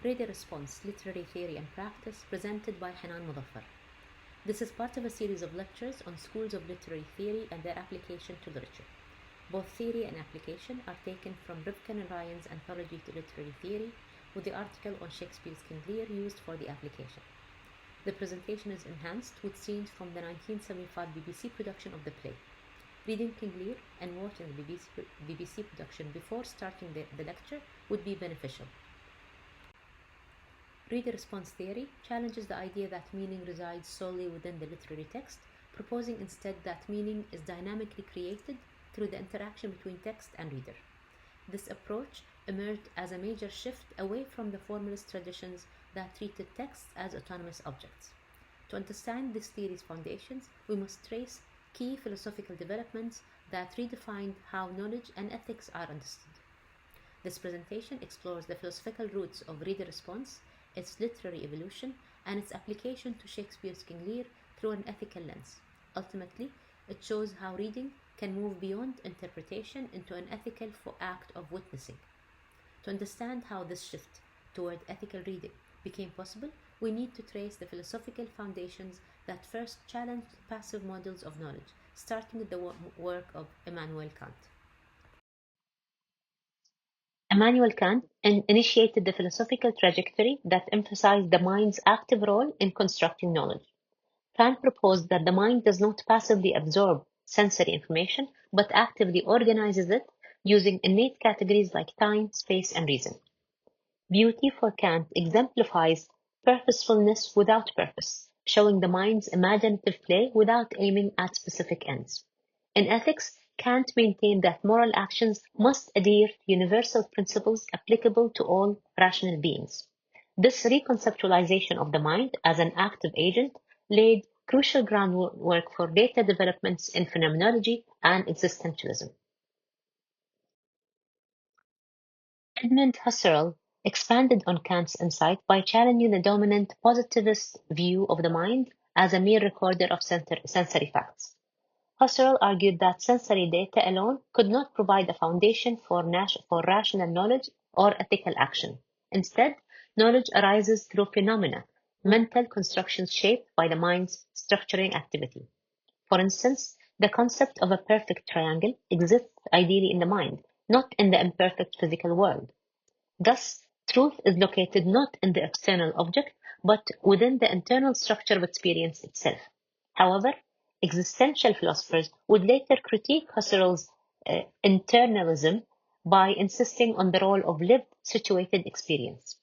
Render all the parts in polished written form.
Reader Response, Literary Theory and Practice, presented by Hanan Mudaffar. This is part of a series of lectures on schools of literary theory and their application to literature. Both theory and application are taken from Rivkin and Ryan's Anthology to Literary Theory, with the article on Shakespeare's King Lear used for the application. The presentation is enhanced with scenes from the 1975 BBC production of the play. Reading King Lear and watching the BBC production before starting the lecture would be beneficial. Reader response theory challenges the idea that meaning resides solely within the literary text, proposing instead that meaning is dynamically created through the interaction between text and reader. This approach emerged as a major shift away from the formalist traditions that treated texts as autonomous objects. To understand this theory's foundations, we must trace key philosophical developments that redefined how knowledge and ethics are understood. This presentation explores the philosophical roots of reader response, its literary evolution, and its application to Shakespeare's King Lear through an ethical lens. Ultimately, it shows how reading can move beyond interpretation into an ethical act of witnessing. To understand how this shift toward ethical reading became possible, we need to trace the philosophical foundations that first challenged passive models of knowledge, starting with the work of Immanuel Kant. Immanuel Kant initiated the philosophical trajectory that emphasized the mind's active role in constructing knowledge. Kant proposed that the mind does not passively absorb sensory information, but actively organizes it using innate categories like time, space, and reason. Beauty for Kant exemplifies purposefulness without purpose, showing the mind's imaginative play without aiming at specific ends. In ethics, Kant maintained that moral actions must adhere to universal principles applicable to all rational beings. This reconceptualization of the mind as an active agent laid crucial groundwork for later developments in phenomenology and existentialism. Kant Husserl expanded on Kant's insight by challenging the dominant positivist view of the mind as a mere recorder of sensory facts. Husserl argued that sensory data alone could not provide a foundation for rational knowledge or ethical action. Instead, knowledge arises through phenomena, mental constructions shaped by the mind's structuring activity. For instance, the concept of a perfect triangle exists ideally in the mind, not in the imperfect physical world. Thus, truth is located not in the external object, but within the internal structure of experience itself. However, existential philosophers would later critique Husserl's internalism by insisting on the role of lived, situated experience.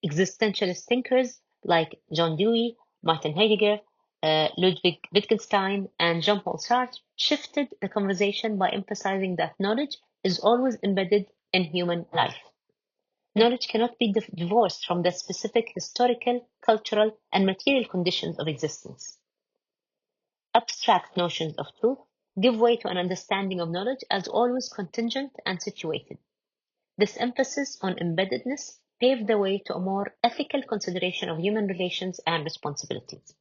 Existentialist thinkers like John Dewey, Martin Heidegger, Ludwig Wittgenstein, and Jean-Paul Sartre shifted the conversation by emphasizing that knowledge is always embedded in human life. Knowledge cannot be divorced from the specific historical, cultural, and material conditions of existence. Abstract notions of truth give way to an understanding of knowledge as always contingent and situated. This emphasis on embeddedness paved the way to a more ethical consideration of human relations and responsibilities.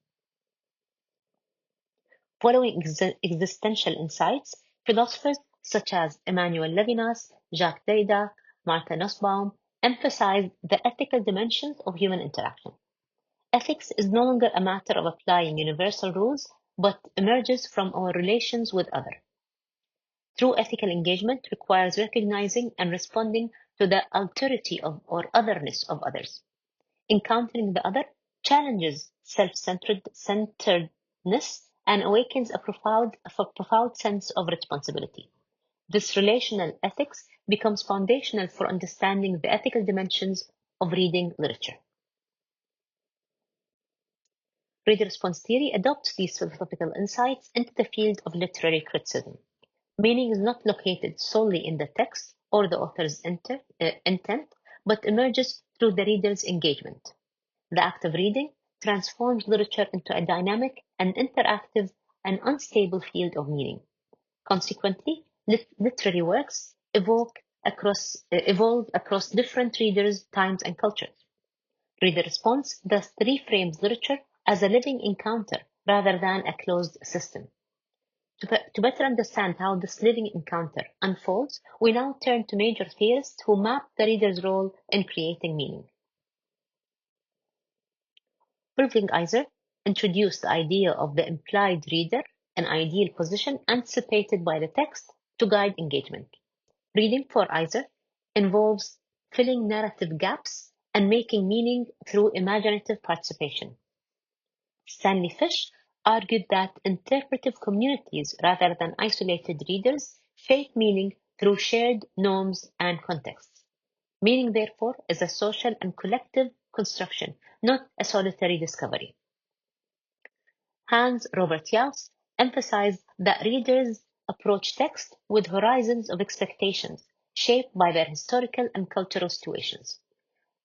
Following existential insights, philosophers such as Emmanuel Levinas, Jacques Derrida, Martha Nussbaum emphasized the ethical dimensions of human interaction. Ethics is no longer a matter of applying universal rules, but emerges from our relations with others. True ethical engagement requires recognizing and responding to the alterity or otherness of others. Encountering the other challenges self-centeredness and awakens a profound sense of responsibility. This relational ethics becomes foundational for understanding the ethical dimensions of reading literature. Reader response theory adopts these philosophical insights into the field of literary criticism. Meaning is not located solely in the text or the author's intent, but emerges through the reader's engagement. The act of reading transforms literature into a dynamic and interactive and unstable field of meaning. Consequently, literary works evolve across different readers, times, and cultures. Reader response thus reframes literature as a living encounter rather than a closed system. To better understand how this living encounter unfolds, we now turn to major theorists who map the reader's role in creating meaning. Irving Iser introduced the idea of the implied reader, an ideal position anticipated by the text to guide engagement. Reading for Iser involves filling narrative gaps and making meaning through imaginative participation. Stanley Fish argued that interpretive communities, rather than isolated readers, shape meaning through shared norms and contexts. Meaning, therefore, is a social and collective construction, not a solitary discovery. Hans Robert Jauss emphasized that readers approach text with horizons of expectations shaped by their historical and cultural situations.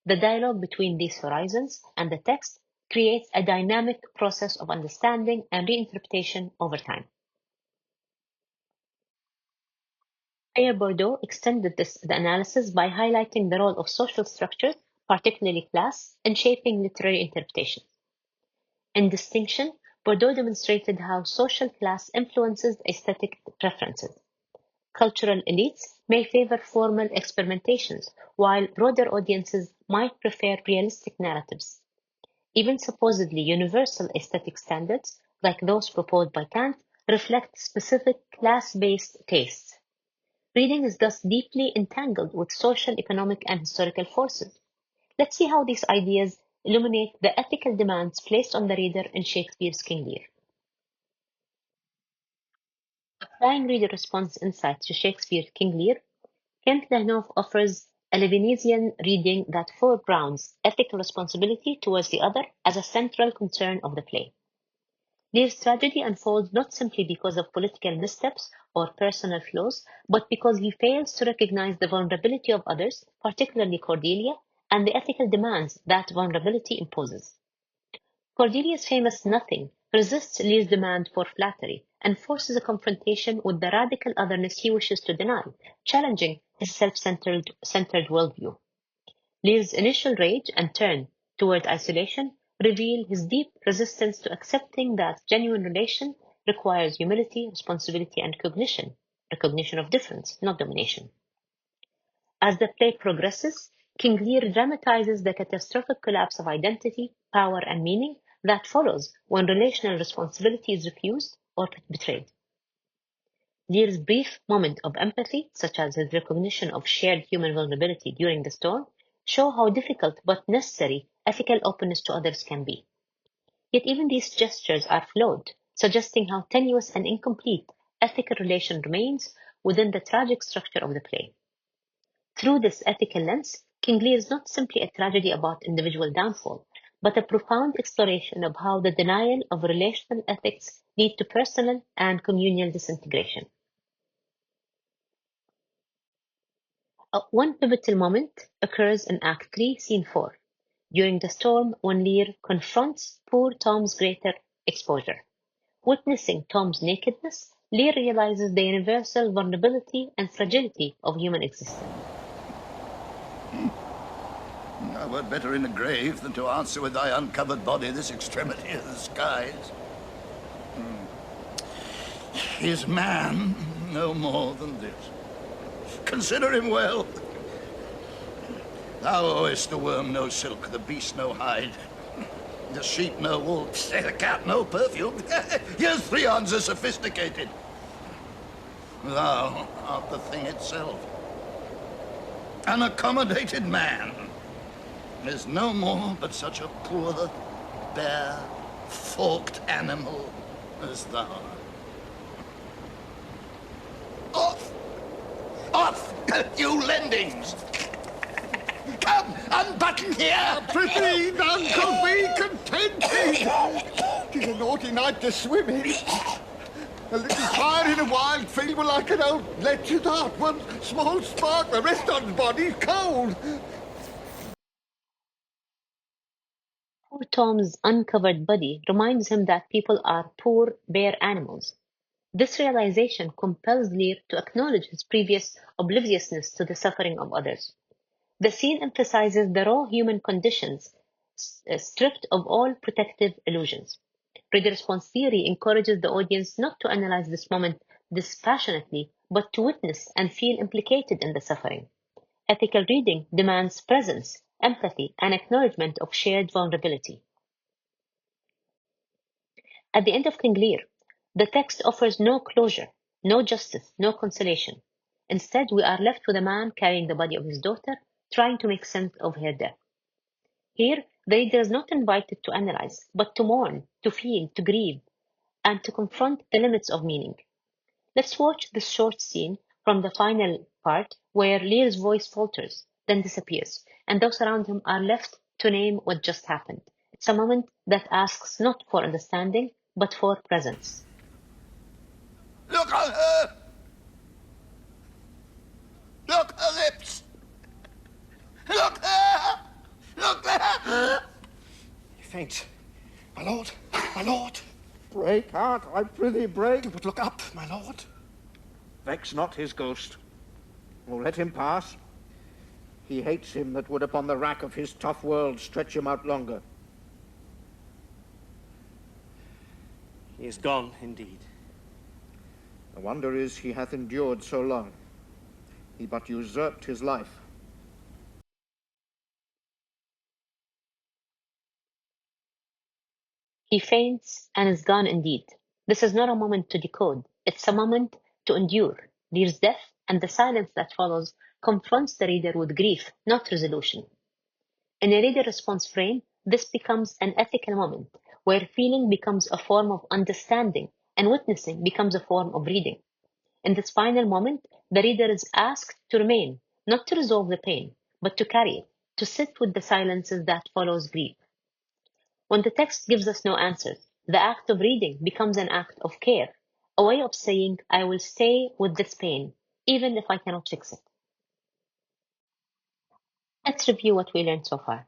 The dialogue between these horizons and the text creates a dynamic process of understanding and reinterpretation over time. Pierre Bourdieu extended the analysis by highlighting the role of social structures, particularly class, in shaping literary interpretation. In Distinction, Bourdieu demonstrated how social class influences aesthetic preferences. Cultural elites may favor formal experimentations, while broader audiences might prefer realistic narratives. Even supposedly universal aesthetic standards, like those proposed by Kant, reflect specific class-based tastes. Reading is thus deeply entangled with social, economic, and historical forces. Let's see how these ideas illuminate the ethical demands placed on the reader in Shakespeare's King Lear. Applying reader response insights to Shakespeare's King Lear, Kent offers a Levinasian reading that foregrounds ethical responsibility towards the other as a central concern of the play. Lear's tragedy unfolds not simply because of political missteps or personal flaws, but because he fails to recognize the vulnerability of others, particularly Cordelia, and the ethical demands that vulnerability imposes. Cordelia's famous nothing resists Lear's demand for flattery and forces a confrontation with the radical otherness he wishes to deny, challenging his self-centered worldview. Lear's initial rage and turn toward isolation reveal his deep resistance to accepting that genuine relation requires humility, responsibility, and recognition of difference, not domination. As the play progresses, King Lear dramatizes the catastrophic collapse of identity, power, and meaning that follows when relational responsibility is refused or betrayed. Lear's brief moment of empathy, such as his recognition of shared human vulnerability during the storm, show how difficult but necessary ethical openness to others can be. Yet even these gestures are flawed, suggesting how tenuous and incomplete ethical relation remains within the tragic structure of the play. Through this ethical lens, King Lear is not simply a tragedy about individual downfall, but a profound exploration of how the denial of relational ethics lead to personal and communal disintegration. One pivotal moment occurs in Act 3, Scene 4, during the storm when Lear confronts poor Tom's greater exposure. Witnessing Tom's nakedness, Lear realizes the universal vulnerability and fragility of human existence. I were better in the grave than to answer with thy uncovered body this extremity of the skies. Is man no more than this? Consider him well. Thou owest the worm no silk, the beast no hide, the sheep no wool, the cat no perfume. Your threons are sophisticated. Thou art the thing itself. An accommodated man is no more but such a poor, bare, forked animal as thou art. Off! Off, you lendings! Come, unbutton here! Proceed, Uncle, be contented! 'Tis a naughty night to swim in. A little fire in a wild field will like an old lecher's heart. One small spark, the rest of his body's cold. Poor Tom's uncovered body reminds him that people are poor, bare animals. This realization compels Lear to acknowledge his previous obliviousness to the suffering of others. The scene emphasizes the raw human conditions, stripped of all protective illusions. Reader response theory encourages the audience not to analyze this moment dispassionately, but to witness and feel implicated in the suffering. Ethical reading demands presence, empathy, and acknowledgement of shared vulnerability. At the end of King Lear, the text offers no closure, no justice, no consolation. Instead, we are left with a man carrying the body of his daughter, trying to make sense of her death. Here, the reader is not invited to analyze, but to mourn, to feel, to grieve, and to confront the limits of meaning. Let's watch this short scene from the final part where Lear's voice falters, then disappears, and those around him are left to name what just happened. It's a moment that asks not for understanding, but for presence. Look at her! Look her lips! Look there! Look there! He faints. My lord! My lord! Break, heart, I prithee break. But look up, my lord. Vex not his ghost. Oh, let him pass. He hates him that would upon the rack of his tough world stretch him out longer. He is gone, indeed. The wonder is he hath endured so long. He but usurped his life. He faints and is gone indeed. This is not a moment to decode. It's a moment to endure. Lear's death and the silence that follows confronts the reader with grief, not resolution. In a reader response frame, this becomes an ethical moment, where feeling becomes a form of understanding and witnessing becomes a form of reading. In this final moment, the reader is asked to remain, not to resolve the pain, but to carry it, to sit with the silences that follows grief. When the text gives us no answers, the act of reading becomes an act of care, a way of saying, I will stay with this pain, even if I cannot fix it. Let's review what we learned so far.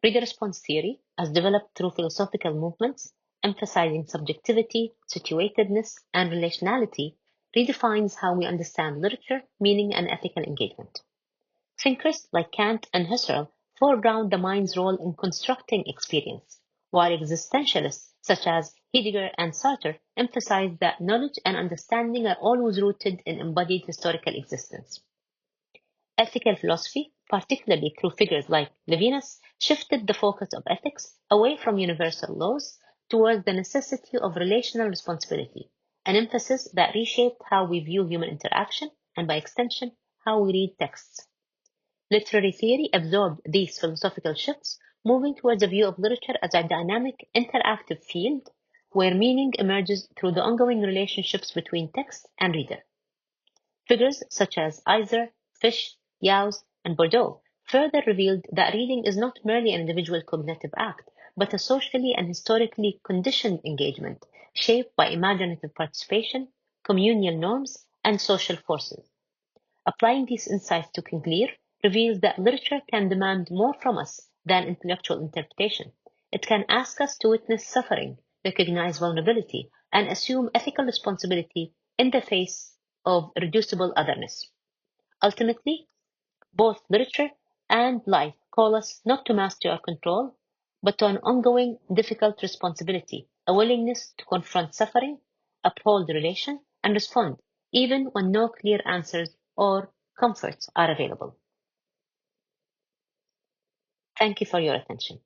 Reader response theory, as developed through philosophical movements, emphasizing subjectivity, situatedness, and relationality, redefines how we understand literature, meaning, and ethical engagement. Thinkers like Kant and Husserl foreground the mind's role in constructing experience, while existentialists such as Heidegger and Sartre emphasize that knowledge and understanding are always rooted in embodied historical existence. Ethical philosophy, particularly through figures like Levinas, shifted the focus of ethics away from universal laws towards the necessity of relational responsibility, an emphasis that reshaped how we view human interaction and, by extension, how we read texts. Literary theory absorbed these philosophical shifts, moving towards a view of literature as a dynamic, interactive field where meaning emerges through the ongoing relationships between text and reader. Figures such as Iser, Fish, Jauss, and Bourdieu further revealed that reading is not merely an individual cognitive act, but a socially and historically conditioned engagement, shaped by imaginative participation, communal norms, and social forces. Applying these insights to King Lear reveals that literature can demand more from us than intellectual interpretation. It can ask us to witness suffering, recognize vulnerability, and assume ethical responsibility in the face of irreducible otherness. Ultimately, both literature and life call us not to master or control, but to an ongoing, difficult responsibility, a willingness to confront suffering, uphold relation, and respond, even when no clear answers or comforts are available. Thank you for your attention.